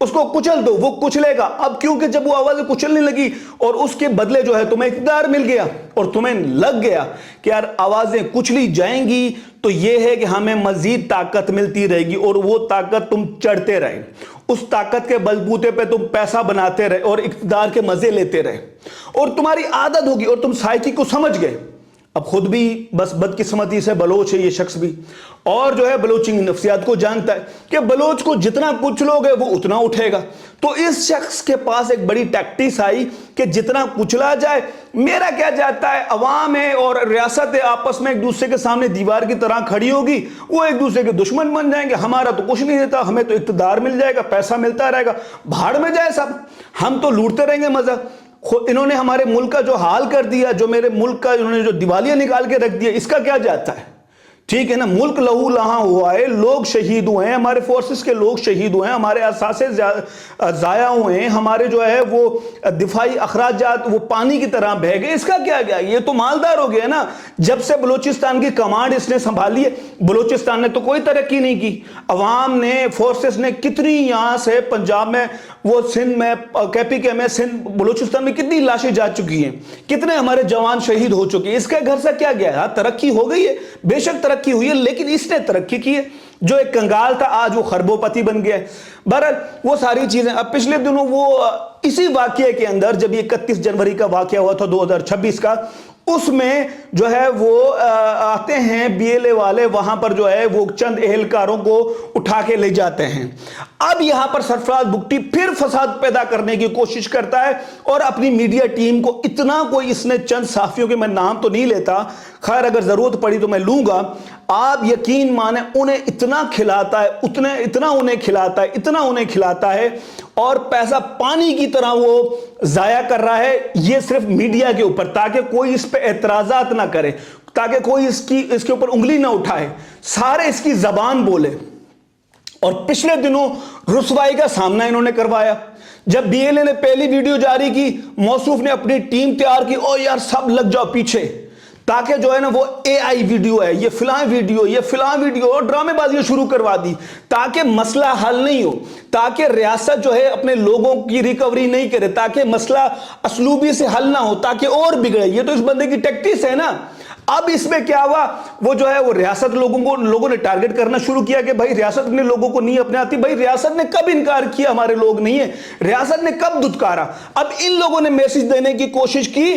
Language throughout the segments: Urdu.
اس کو کچل دو، وہ کچلے گا۔ اب کیونکہ جب وہ آوازیں کچلنے لگی اور اس کے بدلے جو ہے تمہیں اقتدار مل گیا اور تمہیں لگ گیا کہ یار آوازیں کچلی جائیں گی تو یہ ہے کہ ہمیں مزید طاقت ملتی رہے گی، اور وہ طاقت تم چڑھتے رہے، اس طاقت کے بلبوتے پہ تم پیسہ بناتے رہے اور اقتدار کے مزے لیتے رہے، اور تمہاری عادت ہوگی اور تم سائیکی کو سمجھ گئے۔ اب خود بھی بس بدقسمتی سے بلوچ ہے یہ شخص بھی، اور جو ہے بلوچی نفسیات کو جانتا ہے کہ بلوچ کو جتنا کچلو گے وہ اتنا اٹھے گا۔ تو اس شخص کے پاس ایک بڑی ٹیکٹس آئی کہ جتنا کچلا جائے، میرا کیا جاتا ہے، عوام ہے اور ریاست ہے آپس میں ایک دوسرے کے سامنے دیوار کی طرح کھڑی ہوگی، وہ ایک دوسرے کے دشمن بن جائیں گے، ہمارا تو کچھ نہیں دیتا، ہمیں تو اقتدار مل جائے گا، پیسہ ملتا رہے گا، بھاڑ میں جائے سب، ہم تو لوٹتے رہیں گے مزہ۔ انہوں نے ہمارے ملک کا جو حال کر دیا، جو میرے ملک کا انہوں نے جو دیوالیہ نکال کے رکھ دیا، اس کا کیا جاتا ہے؟ ٹھیک ہے نا، ملک لہو لہاں ہوا ہے، لوگ شہید ہوئے ہیں، ہمارے فورسز کے لوگ شہید ہوئے ہیں، ہمارے اساسے ضائع ہوئے ہیں، ہمارے جو ہے وہ دفاعی اخراجات وہ پانی کی طرح بہہ گئے، اس کا کیا گیا؟ یہ تو مالدار ہو گیا نا۔ جب سے بلوچستان کی کمانڈ اس نے سنبھالی ہے، بلوچستان نے تو کوئی ترقی نہیں کی، عوام نے، فورسز نے کتنی یہاں سے پنجاب میں، وہ سندھ میں، کے پی میں، سندھ بلوچستان میں کتنی لاشیں جا چکی ہیں، کتنے ہمارے جوان شہید ہو چکے ہیں، اس کے گھر سے کیا گیا ہے؟ ترقی ہو گئی ہے، بے شک ترقی ہوئی ہے، لیکن اس نے ترقی کی ہے۔ جو ایک کنگال تھا آج وہ خربو پتی بن گیا ہے۔ بہرحال وہ ساری چیزیں، اب پچھلے دنوں وہ اسی واقعے کے اندر جب یہ 31 جنوری کا واقعہ ہوا تھا 2026 کا، اس میں جو ہے وہ آتے ہیں بی ایل اے والے، وہاں پر جو ہے وہ چند اہلکاروں کو اٹھا کے لے جاتے ہیں۔ اب یہاں پر سرفراز بگٹی پھر فساد پیدا کرنے کی کوشش کرتا ہے اور اپنی میڈیا ٹیم کو اتنا، کوئی اس نے چند صحافیوں کے میں نام تو نہیں لیتا، خیر اگر ضرورت پڑی تو میں لوں گا، آپ یقین مانیں انہیں اتنا کھلاتا ہے، اتنا انہیں کھلاتا ہے اور پیسہ پانی کی طرح وہ ضائع کر رہا ہے، یہ صرف میڈیا کے اوپر، تاکہ کوئی اس پہ اعتراضات نہ کرے، تاکہ کوئی اس کے اوپر انگلی نہ اٹھائے، سارے اس کی زبان بولے۔ اور پچھلے دنوں رسوائی کا سامنا انہوں نے کروایا، جب بی ایل اے نے پہلی ویڈیو جاری کی، موصوف نے اپنی ٹیم تیار کی، او یار سب لگ جاؤ پیچھے، تاکہ جو ہے نا وہ اے آئی ویڈیو ہے، یہ فلاں ویڈیو اور ڈرامے بازیاں شروع کروا دی، تاکہ مسئلہ حل نہیں ہو، تاکہ ریاست جو ہے اپنے لوگوں کی ریکوری نہیں کرے، تاکہ مسئلہ اسلوبی سے حل نہ ہو، تاکہ اور بگڑے۔ یہ تو اس بندے کی ٹیکٹس ہے نا۔ اب اس میں کیا ہوا، وہ جو ہے وہ ریاست لوگوں نے ٹارگٹ کرنا شروع کیا کہ بھائی ریاست اپنے لوگوں کو نہیں اپنے آتی۔ بھائی ریاست نے کب انکار کیا ہمارے لوگ نہیں ہیں؟ ریاست نے کب دھتکارا؟ اب ان لوگوں نے میسج دینے کی کوشش کی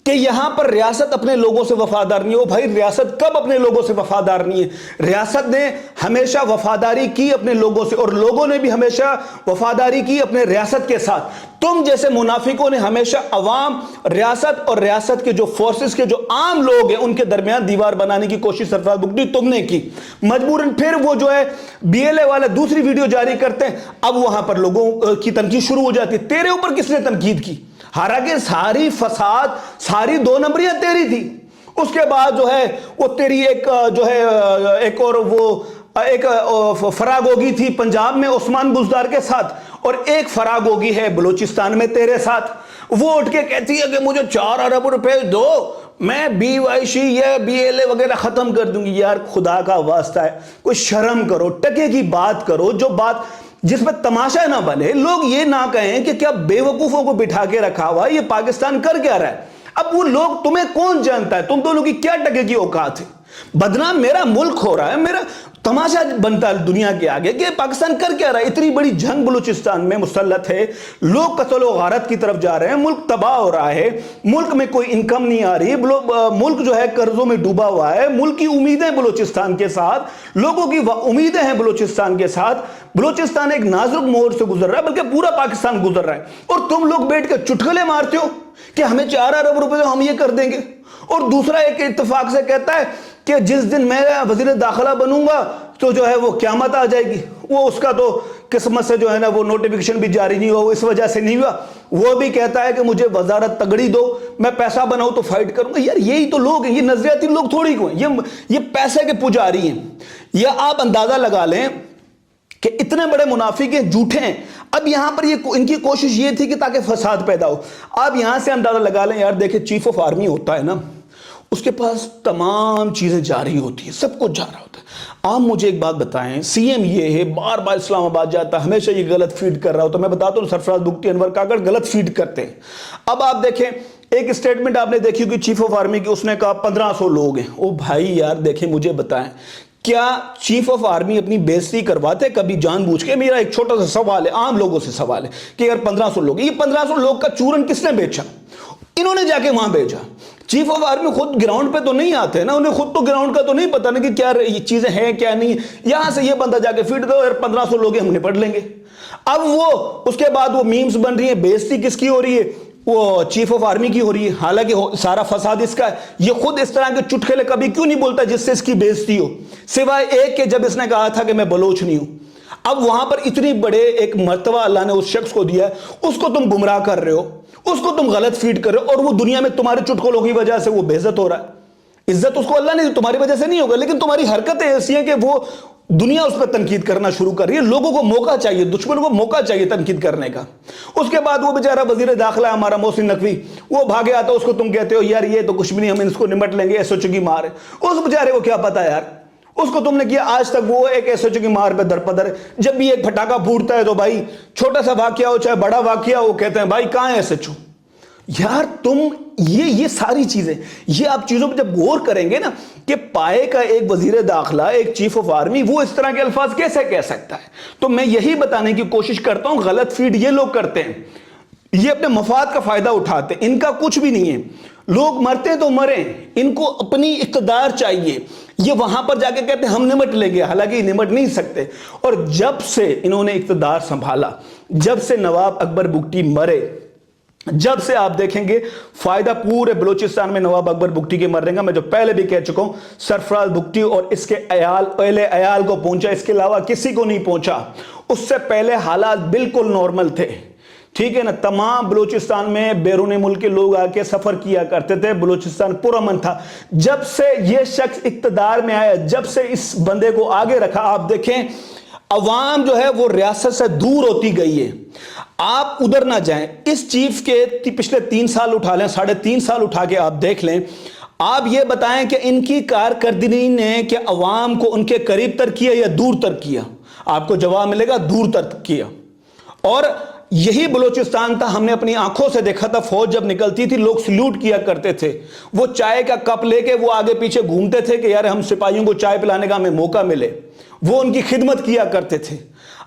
کہ یہاں پر ریاست اپنے لوگوں سے وفادار نہیں ہو۔ بھائی ریاست کب اپنے لوگوں سے وفادار نہیں ہے؟ ریاست نے ہمیشہ وفاداری کی اپنے لوگوں سے، اور لوگوں نے بھی ہمیشہ وفاداری کی اپنے ریاست کے ساتھ۔ تم جیسے منافقوں نے ہمیشہ عوام، ریاست اور ریاست کے جو فورسز کے جو عام لوگ ہیں ان کے درمیان دیوار بنانے کی کوشش سرفراز بگٹی تم نے کی۔ مجبوراً پھر وہ جو ہے بی ایل اے والے دوسری ویڈیو جاری کرتے ہیں، اب وہاں پر لوگوں کی تنقید شروع ہو جاتی ہے۔ تیرے اوپر کس نے تنقید کی؟ حالانکہ ساری فساد، ساری دو نمبریاں تیری تھی۔ اس کے بعد جو ہے وہ تیری ایک جو ہے ایک اور وہ ایک فراغوگی تھی پنجاب میں عثمان بزدار کے ساتھ، اور ایک فراغوگی ہے بلوچستان میں تیرے ساتھ۔ وہ اٹھ کے کہتی ہے کہ مجھے 4 ارب روپے دو، میں بی وائی سی یا بی ایل اے وغیرہ ختم کر دوں گی۔ یار خدا کا واسطہ ہے، کوئی شرم کرو، ٹکے کی بات کرو، جو بات جس میں تماشا نہ بنے، لوگ یہ نہ کہیں کہ کیا بے وقوفوں کو بٹھا کے رکھا ہوا ہے، یہ پاکستان کر کیا رہا ہے۔ اب وہ لوگ تمہیں کون جانتا ہے؟ تم دونوں کی کیا ٹکے کی اوقات ہے؟ بدنام میرا ملک ہو رہا ہے، میرا تماشا بنتا ہے دنیا کے آگے کہ پاکستان کر کیا رہا ہے۔ اتنی بڑی جنگ بلوچستان میں مسلط ہے، لوگ قتل و غارت کی طرف جا رہے ہیں، ملک تباہ ہو رہا ہے، ملک میں کوئی انکم نہیں آ رہی، ملک جو ہے قرضوں میں ڈوبا ہوا ہے، ملک کی امیدیں بلوچستان کے ساتھ، لوگوں کی امیدیں ہیں بلوچستان کے ساتھ۔ بلوچستان ایک نازک موڑ سے گزر رہا ہے، بلکہ پورا پاکستان گزر رہا ہے، اور تم لوگ بیٹھ کے چٹکلے مارتے ہو کہ ہمیں 4 ارب روپے ہم یہ کر دیں گے، اور دوسرا ایک اتفاق سے کہتا ہے کہ جس دن میں وزیر داخلہ بنوں گا تو جو ہے وہ قیامت آ جائے گی۔ وہ اس کا تو قسمت سے جو ہے نا وہ نوٹیفیکیشن بھی جاری نہیں ہوا، اس وجہ سے نہیں ہوا۔ وہ بھی کہتا ہے کہ مجھے وزارت تگڑی دو، میں پیسہ بناؤں تو فائٹ کروں گا۔ یار یہی تو لوگ ہیں، یہ نظریاتی لوگ تھوڑی کو ہیں، یہ پیسے کے پجاری ہیں۔ یا آپ اندازہ لگا لیں کہ اتنے بڑے منافق ہیں، جھوٹے ہیں۔ اب یہاں پر ان کی کوشش یہ تھی کہ تاکہ فساد پیدا ہو۔ آپ یہاں سے اندازہ لگا لیں، یار دیکھیں چیف آف آرمی ہوتا ہے نا، اس کے پاس تمام چیزیں جاری ہوتی ہیں, سب کچھ جا رہا ہوتا ہے. آپ مجھے ایک بات بتائیں, سی ایم یہ ہے, بار بار اسلام آباد جاتا ہے, ہمیشہ یہ غلط فیڈ کر رہا ہوتا ہے. میں بتاتا ہوں سرفراز بگٹی, انور کاکڑ غلط فیڈ کرتے ہیں. اب آپ دیکھیں ایک اسٹیٹمنٹ آپ نے دیکھی کہ چیف آف آرمی کی, اس نے کہا 1500 لوگ ہیں. او بھائی یار دیکھیں, مجھے بتائیں کیا چیف آف آرمی اپنی بےزتی کرواتے کبھی جان بوجھ کے؟ میرا ایک چھوٹا سا سوال ہے, عام لوگوں سے سوال ہے کہ یار 1500 لوگ, یہ 1500 لوگ کا چورن کس نے بیچا؟ انہوں نے جا کے وہاں بیچا. چیف آف آرمی خود گراؤنڈ پہ تو نہیں آتے نا, انہیں خود تو گراؤنڈ کا تو نہیں پتا نا کہ کیا یہ چیزیں ہیں کیا نہیں. یہاں سے یہ بندہ جا کے فیڈ دو, 1500 لوگ ہم نپٹ لیں گے. اب وہ اس کے بعد وہ میمز بن رہی ہیں, بےزتی کس کی ہو رہی ہے؟ وہ چیف آف آرمی کی ہو رہی ہے, حالانکہ سارا فساد اس کا ہے. یہ خود اس طرح کے چٹکلے کبھی کیوں نہیں بولتا جس سے اس کی بےزتی ہو, سوائے ایک کہ جب اس نے کہا تھا کہ میں بلوچ نہیں ہوں. اب وہاں پر اتنی بڑے ایک مرتبہ اللہ نے اس شخص کو دیا ہے, اس کو تم گمراہ کر رہے ہو, اس کو تم غلط فیڈ کر رہے ہو, اور وہ دنیا میں تمہارے چٹکلوں کی وجہ سے وہ بے عزت ہو رہا ہے. عزت اس کو اللہ نے تمہاری وجہ سے نہیں ہوگا, لیکن تمہاری حرکتیں ایسی ہیں کہ وہ دنیا اس پہ تنقید کرنا شروع کر رہی ہے. لوگوں کو موقع چاہیے, دشمنوں کو موقع چاہیے تنقید کرنے کا. اس کے بعد وہ بیچارہ وزیر داخلہ ہمارا محسن نقوی, وہ بھاگے آتا, اس کو تم کہتے ہو یار یہ تو کچھ بھی نہیں, ہم اس کو نمٹ لیں گے, ایس ایچ او کی مار ہے. اس بیچارے کو کیا پتا یار, اس کو تم نے کیا. آج تک وہ ایک ایس ایچ او کی مار پہ درپدر ہے. جب بھی ایک پٹاخہ پھوٹتا ہے تو بھائی چھوٹا سا واقعہ ہو چاہے بڑا واقعہ, وہ کہتے ہیں بھائی کہاں ہے ایس ایچ او. یار تم یہ ساری چیزیں, یہ آپ چیزوں پہ جب غور کریں گے نا کہ پائے کا ایک وزیر داخلہ, ایک چیف آف آرمی, وہ اس طرح کے الفاظ کیسے کہہ سکتا ہے؟ تو میں یہی بتانے کی کوشش کرتا ہوں, غلط فیڈ یہ لوگ کرتے ہیں, یہ اپنے مفاد کا فائدہ اٹھاتے ہیں, ان کا کچھ بھی نہیں ہے. لوگ مرتے تو مریں, ان کو اپنی اقتدار چاہیے. یہ وہاں پر جا کے کہتے ہیں ہم نمٹ لیں گے, حالانکہ نمٹ نہیں سکتے. اور جب سے انہوں نے اقتدار سنبھالا, جب سے نواب اکبر بگٹی مرے, جب سے آپ دیکھیں گے فائدہ پورے بلوچستان میں نواب اکبر بگٹی کے مرنے کا. میں جو پہلے بھی کہہ چکا ہوں, سرفراز بگٹی اور اس کے اہل عیال کو پہنچا, اس کے علاوہ کسی کو نہیں پہنچا. اس سے پہلے حالات بالکل نارمل تھے, ٹھیک ہے نا. تمام بلوچستان میں بیرون ملک کے لوگ آ کے سفر کیا کرتے تھے, بلوچستان پرامن تھا. جب سے یہ شخص اقتدار میں آیا, جب سے اس بندے کو آگے رکھا, آپ دیکھیں عوام جو ہے وہ ریاست سے دور ہوتی گئی ہے. آپ ادھر نہ جائیں, اس چیف کے پچھلے 3 سال اٹھا لیں, 3.5 سال اٹھا کے آپ دیکھ لیں, آپ یہ بتائیں کہ ان کی کارکردگی نے کہ عوام کو ان کے قریب تر کیا یا دور تر کیا؟ آپ کو جواب ملے گا دور تر کیا. اور یہی بلوچستان تھا, ہم نے اپنی آنکھوں سے دیکھا تھا, فوج جب نکلتی تھی لوگ سلوٹ کیا کرتے تھے, وہ چائے کا کپ لے کے وہ آگے پیچھے گھومتے تھے کہ یار ہم سپاہیوں کو چائے پلانے کا ہمیں موقع ملے, وہ ان کی خدمت کیا کرتے تھے.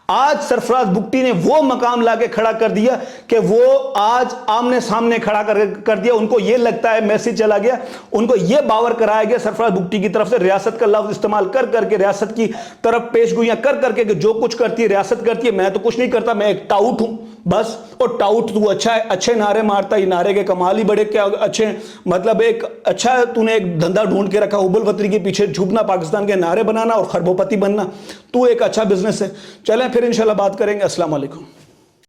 آج سرفراز بگٹی نے وہ مقام لا کے کھڑا کر دیا کہ وہ آج آمنے سامنے کھڑا کر دیا. ان کو یہ لگتا ہے, میسج چلا گیا, ان کو یہ باور کرایا گیا سرفراز بگٹی کی طرف سے, ریاست کا لفظ استعمال کر کر کے, ریاست کی طرف پیش گوئیاں کر کر کے کہ جو کچھ کرتی ہے ریاست کرتی ہے, میں تو کچھ نہیں کرتا, میں ایک ٹاؤٹ ہوں بس. اور ٹاؤٹ تو اچھا ہے, اچھے نعرے مارتا, یہ نعرے کے کمال ہی بڑے کیا اچھے, مطلب ایک اچھا ہے, تو نے ایک دھندا ڈھونڈ کے رکھا, حب الوطنی کے پیچھے چھپنا, پاکستان کے نعرے بنانا اور خربوپتی بننا, تو ایک اچھا بزنس ہے. چلیں پھر انشاءاللہ بات کریں گے. السلام علیکم.